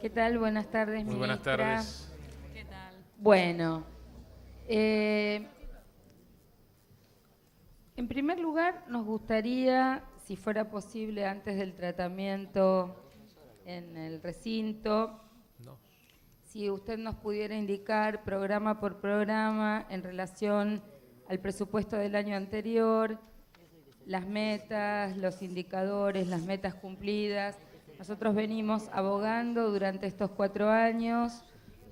¿Qué tal? Buenas tardes, Muy ministra. buenas tardes. ¿Qué tal? Bueno, en primer lugar nos gustaría, si fuera posible antes del tratamiento en el recinto, No. si usted nos pudiera indicar programa por programa en relación al presupuesto del año anterior, las metas, los indicadores, las metas cumplidas. Nosotros venimos abogando durante estos 4 años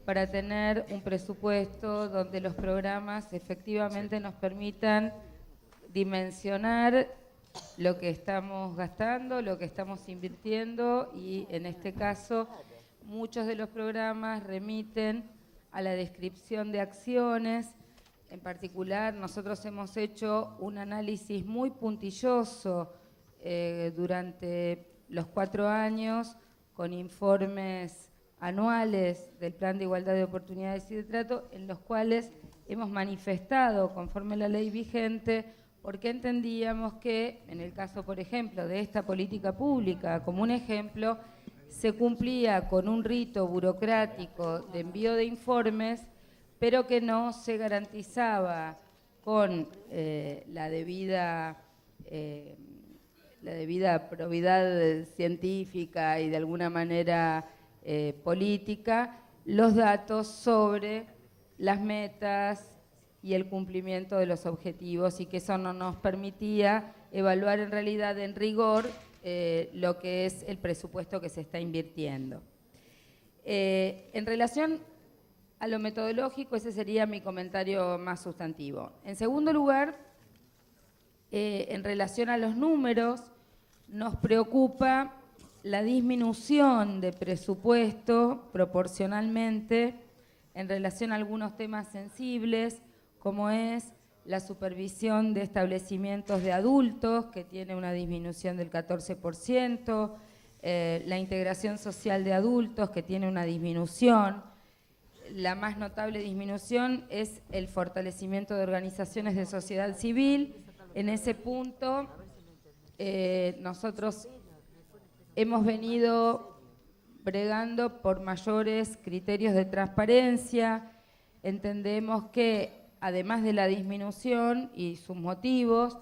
para tener un presupuesto donde los programas efectivamente nos permitan dimensionar lo que estamos gastando, lo que estamos invirtiendo y en este caso muchos de los programas remiten a la descripción de acciones. En particular, nosotros hemos hecho un análisis muy puntilloso durante los 4 años con informes anuales del Plan de Igualdad de Oportunidades y de Trato, en los cuales hemos manifestado, conforme a la ley vigente, porque entendíamos que, en el caso, por ejemplo, de esta política pública, como un ejemplo, se cumplía con un rito burocrático de envío de informes, pero que no se garantizaba con la debida probidad científica y de alguna manera política, los datos sobre las metas y el cumplimiento de los objetivos, y que eso no nos permitía evaluar en realidad en rigor lo que es el presupuesto que se está invirtiendo. En relación a lo metodológico, ese sería mi comentario más sustantivo. En segundo lugar, en relación a los números, nos preocupa la disminución de presupuesto proporcionalmente en relación a algunos temas sensibles, como es la supervisión de establecimientos de adultos, que tiene una disminución del 14%, la integración social de adultos, que tiene una disminución. La más notable disminución es el fortalecimiento de organizaciones de sociedad civil. En ese punto, nosotros hemos venido bregando por mayores criterios de transparencia. Entendemos que, además de la disminución y sus motivos,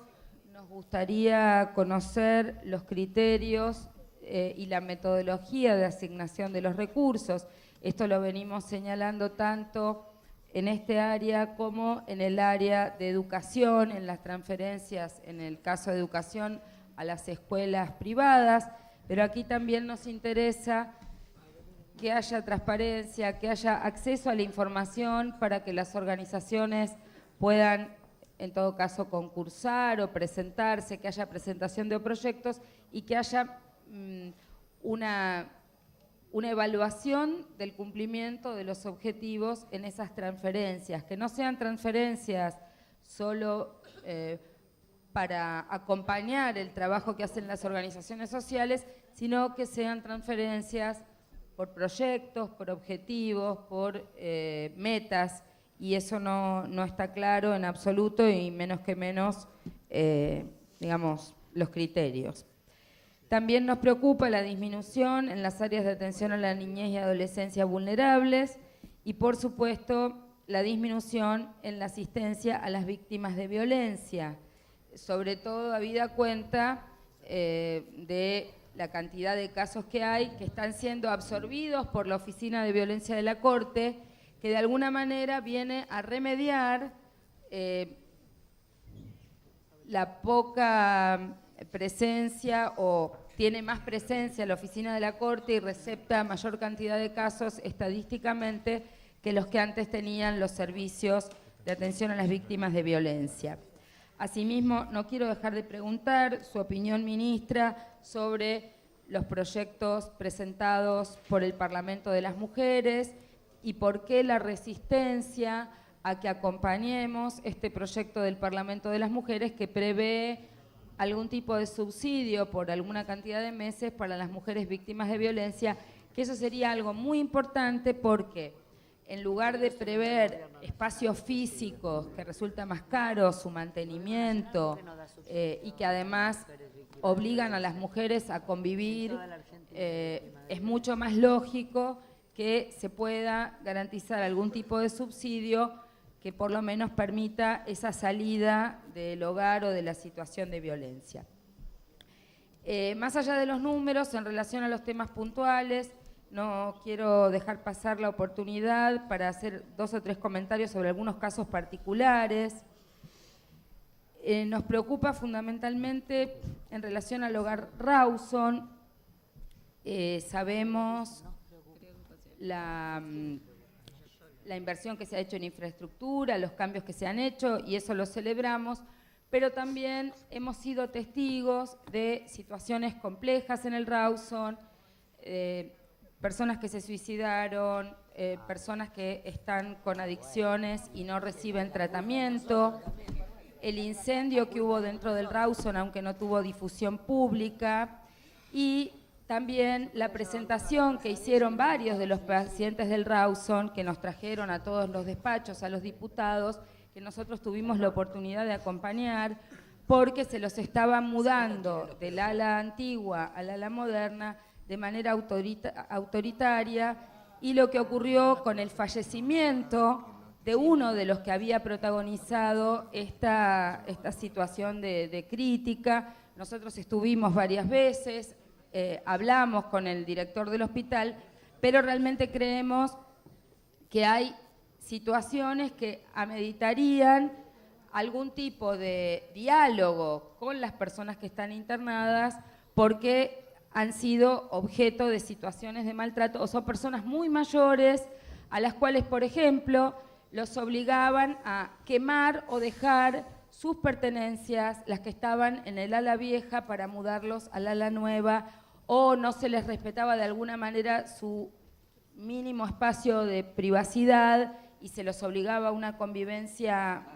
nos gustaría conocer los criterios y la metodología de asignación de los recursos. Esto lo venimos señalando tanto en este área como en el área de educación, en las transferencias, en el caso de educación, a las escuelas privadas, pero aquí también nos interesa que haya transparencia, que haya acceso a la información para que las organizaciones puedan, en todo caso, concursar o presentarse, que haya presentación de proyectos y que haya una evaluación del cumplimiento de los objetivos en esas transferencias, que no sean transferencias solo para acompañar el trabajo que hacen las organizaciones sociales, sino que sean transferencias por proyectos, por objetivos, por metas, y eso no está claro en absoluto y menos que menos, digamos, los criterios. También nos preocupa la disminución en las áreas de atención a la niñez y adolescencia vulnerables y, por supuesto, la disminución en la asistencia a las víctimas de violencia, sobre todo habida cuenta de la cantidad de casos que hay que están siendo absorbidos por la Oficina de Violencia de la Corte, que de alguna manera viene a remediar la poca presencia, o tiene más presencia la Oficina de la Corte y recepta mayor cantidad de casos estadísticamente que los que antes tenían los servicios de atención a las víctimas de violencia. Asimismo, no quiero dejar de preguntar su opinión, ministra, sobre los proyectos presentados por el Parlamento de las Mujeres y por qué la resistencia a que acompañemos este proyecto del Parlamento de las Mujeres que prevé algún tipo de subsidio por alguna cantidad de meses para las mujeres víctimas de violencia, que eso sería algo muy importante porque en lugar de prever espacios físicos que resulta más caro su mantenimiento y que además obligan a las mujeres a convivir es mucho más lógico que se pueda garantizar algún tipo de subsidio que por lo menos permita esa salida del hogar o de la situación de violencia. Más allá de los números, en relación a los temas puntuales, no quiero dejar pasar la oportunidad para hacer 2 o 3 comentarios sobre algunos casos particulares. Nos preocupa fundamentalmente en relación al hogar Rawson. Sabemos la inversión que se ha hecho en infraestructura, los cambios que se han hecho, y eso lo celebramos, pero también hemos sido testigos de situaciones complejas en el Rawson, personas que se suicidaron, personas que están con adicciones y no reciben tratamiento, el incendio que hubo dentro del Rawson, aunque no tuvo difusión pública, y también la presentación que hicieron varios de los pacientes del Rawson, que nos trajeron a todos los despachos, a los diputados, que nosotros tuvimos la oportunidad de acompañar, porque se los estaba mudando del ala antigua al ala moderna de manera autoritaria, y lo que ocurrió con el fallecimiento de uno de los que había protagonizado esta situación de crítica. Nosotros estuvimos varias veces, hablamos con el director del hospital, pero realmente creemos que hay situaciones que ameritarían algún tipo de diálogo con las personas que están internadas, porque han sido objeto de situaciones de maltrato, o son personas muy mayores a las cuales, por ejemplo, los obligaban a quemar o dejar sus pertenencias, las que estaban en el ala vieja, para mudarlos al ala nueva, o no se les respetaba de alguna manera su mínimo espacio de privacidad y se los obligaba a una convivencia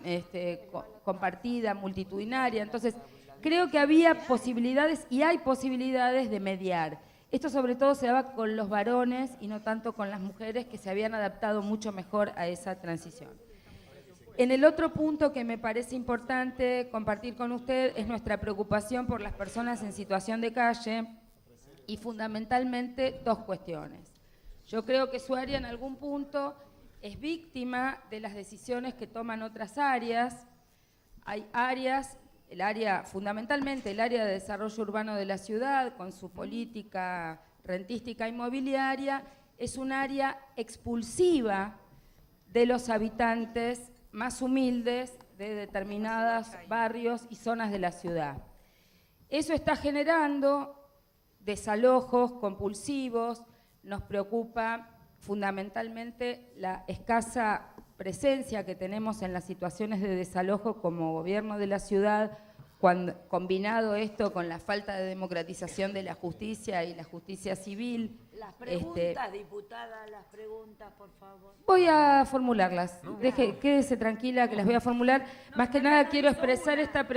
compartida, multitudinaria. Entonces, creo que había posibilidades y hay posibilidades de mediar. Esto sobre todo se daba con los varones y no tanto con las mujeres, que se habían adaptado mucho mejor a esa transición. En el otro punto que me parece importante compartir con usted es nuestra preocupación por las personas en situación de calle, y fundamentalmente 2 cuestiones. Yo creo que su área en algún punto es víctima de las decisiones que toman otras áreas. Hay áreas, fundamentalmente el área de desarrollo urbano de la ciudad, con su política rentística inmobiliaria, es un área expulsiva de los habitantes más humildes de determinados barrios y zonas de la ciudad. Eso está generando desalojos compulsivos. Nos preocupa fundamentalmente la escasa presencia que tenemos en las situaciones de desalojo como gobierno de la ciudad, combinado esto con la falta de democratización de la justicia y la justicia civil. Las preguntas, diputada, las preguntas, por favor. Voy a formularlas. Quédese tranquila que las voy a formular. Más que nada quiero expresar esta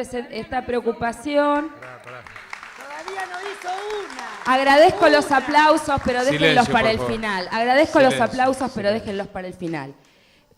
preocupación. Todavía no hizo una. Agradezco los aplausos, pero déjenlos Silencio, para el por favor. final. Agradezco los Silencio, aplausos, pero déjenlos para el final.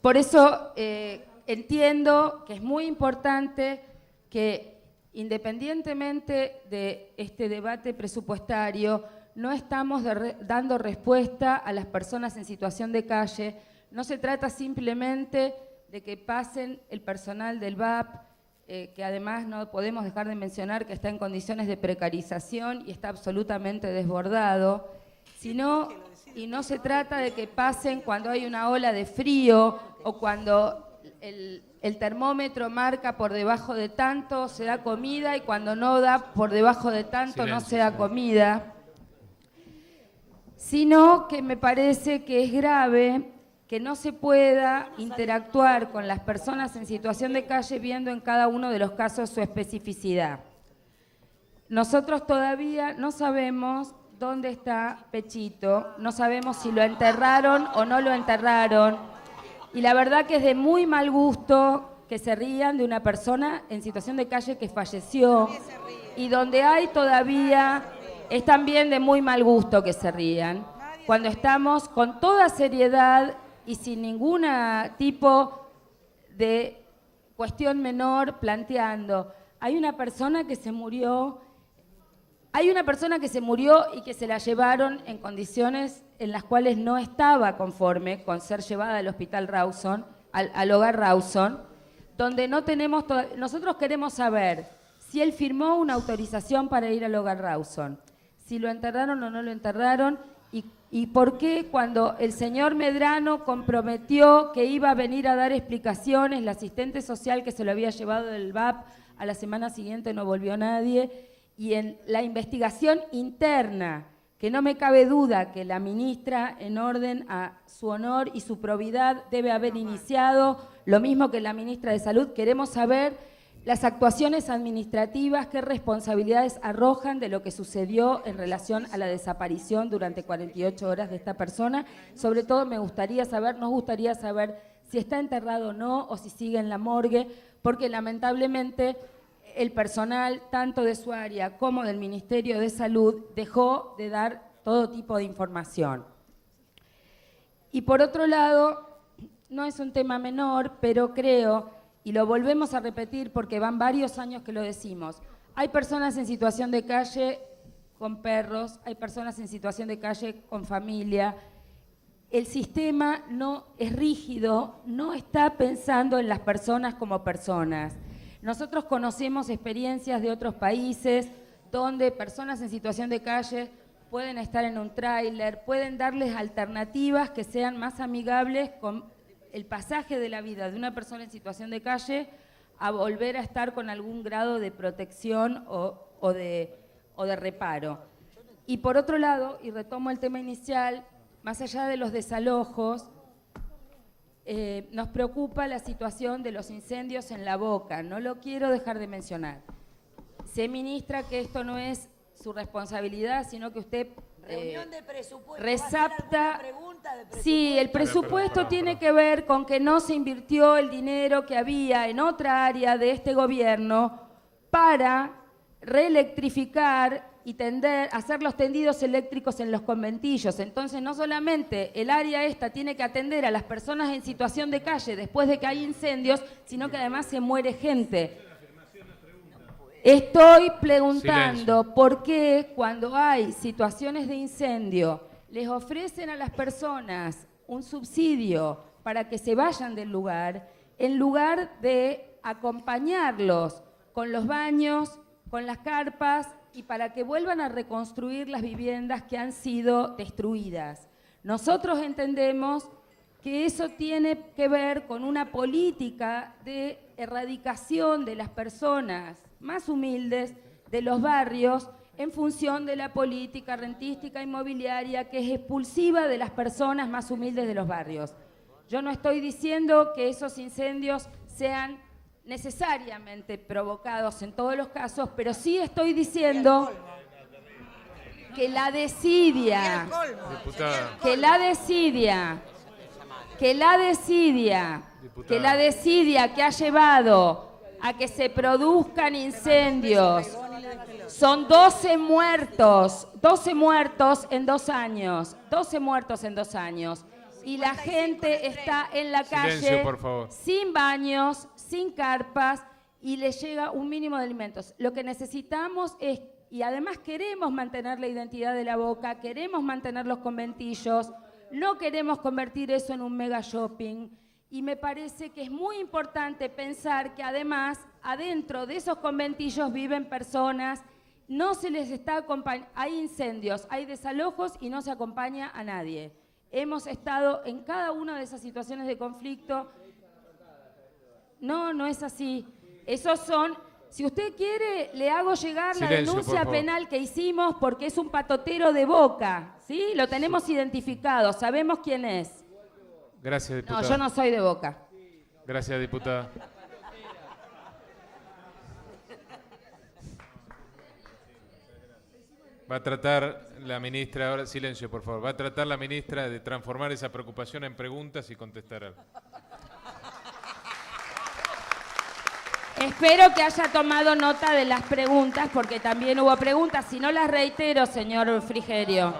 Por eso entiendo que es muy importante que, independientemente de este debate presupuestario, no estamos dando respuesta a las personas en situación de calle. No se trata simplemente de que pasen el personal del VAP, que además no podemos dejar de mencionar que está en condiciones de precarización y está absolutamente desbordado, sino, y no se trata de que pasen cuando hay una ola de frío o cuando el termómetro marca por debajo de tanto se da comida, y cuando no da por debajo de tanto no se da comida, sino que me parece que es grave que no se pueda interactuar con las personas en situación de calle viendo en cada uno de los casos su especificidad. Nosotros todavía no sabemos dónde está Pechito, no sabemos si lo enterraron o no lo enterraron, y la verdad que es de muy mal gusto que se rían de una persona en situación de calle que falleció, y donde hay todavía, es también de muy mal gusto que se rían, cuando estamos con toda seriedad y sin ningún tipo de cuestión menor planteando. Hay una persona que se murió Hay una persona que se murió y que se la llevaron en condiciones en las cuales no estaba conforme con ser llevada al hospital Rawson, al hogar Rawson, donde no tenemos... Nosotros queremos saber si él firmó una autorización para ir al hogar Rawson, si lo enterraron o no lo enterraron, y por qué cuando el señor Medrano comprometió que iba a venir a dar explicaciones, la asistente social que se lo había llevado del VAP, a la semana siguiente no volvió nadie, y en la investigación interna, que no me cabe duda que la ministra, en orden a su honor y su probidad, debe haber iniciado, lo mismo que la ministra de Salud, queremos saber las actuaciones administrativas, qué responsabilidades arrojan de lo que sucedió en relación a la desaparición durante 48 horas de esta persona. Sobre todo nos gustaría saber si está enterrado o no, o si sigue en la morgue, porque lamentablemente el personal, tanto de su área como del Ministerio de Salud, dejó de dar todo tipo de información. Y por otro lado, no es un tema menor, pero creo, y lo volvemos a repetir porque van varios años que lo decimos, hay personas en situación de calle con perros, hay personas en situación de calle con familia. El sistema no es rígido, no está pensando en las personas como personas. Nosotros conocemos experiencias de otros países donde personas en situación de calle pueden estar en un tráiler, pueden darles alternativas que sean más amigables con el pasaje de la vida de una persona en situación de calle a volver a estar con algún grado de protección o de reparo. Y por otro lado, y retomo el tema inicial, más allá de los desalojos, nos preocupa la situación de los incendios en La Boca. No lo quiero dejar de mencionar. Sé, ministra, que esto no es su responsabilidad, sino que usted Reunión de presupuesto. resapta... Pregunta de presupuesto? Sí, el presupuesto tiene que ver con que no se invirtió el dinero que había en otra área de este gobierno para reelectrificar y hacer los tendidos eléctricos en los conventillos. Entonces, no solamente el área esta tiene que atender a las personas en situación de calle después de que hay incendios, sino que además se muere gente. Estoy preguntando por qué cuando hay situaciones de incendio les ofrecen a las personas un subsidio para que se vayan del lugar, en lugar de acompañarlos con los baños, con las carpas y para que vuelvan a reconstruir las viviendas que han sido destruidas. Nosotros entendemos que eso tiene que ver con una política de erradicación de las personas más humildes de los barrios en función de la política rentística inmobiliaria que es expulsiva de las personas más humildes de los barrios. Yo no estoy diciendo que esos incendios sean necesariamente provocados en todos los casos, pero sí estoy diciendo que la desidia, que la desidia que ha llevado a que se produzcan incendios. Son 12 muertos en 2 años, 12 muertos en 2 años. Y la gente está en la calle, silencio, por favor, sin baños, sin carpas, y le llega un mínimo de alimentos. Lo que necesitamos es, y además queremos mantener la identidad de La Boca, queremos mantener los conventillos, no queremos convertir eso en un mega shopping. Y me parece que es muy importante pensar que además, adentro de esos conventillos viven personas, no se les está acompañando, hay incendios, hay desalojos y no se acompaña a nadie. Hemos estado en cada una de esas situaciones de conflicto. No, no es así. Esos son, si usted quiere, le hago llegar la denuncia penal que hicimos porque es un patotero de Boca, ¿sí? Lo tenemos identificado, sabemos quién es. Gracias, diputada. No, yo no soy de Boca. Gracias, diputada. Va a tratar la ministra, ahora silencio por favor, va a tratar la ministra de transformar esa preocupación en preguntas y contestar algo. Espero que haya tomado nota de las preguntas, porque también hubo preguntas, si no las reitero, señor Frigerio.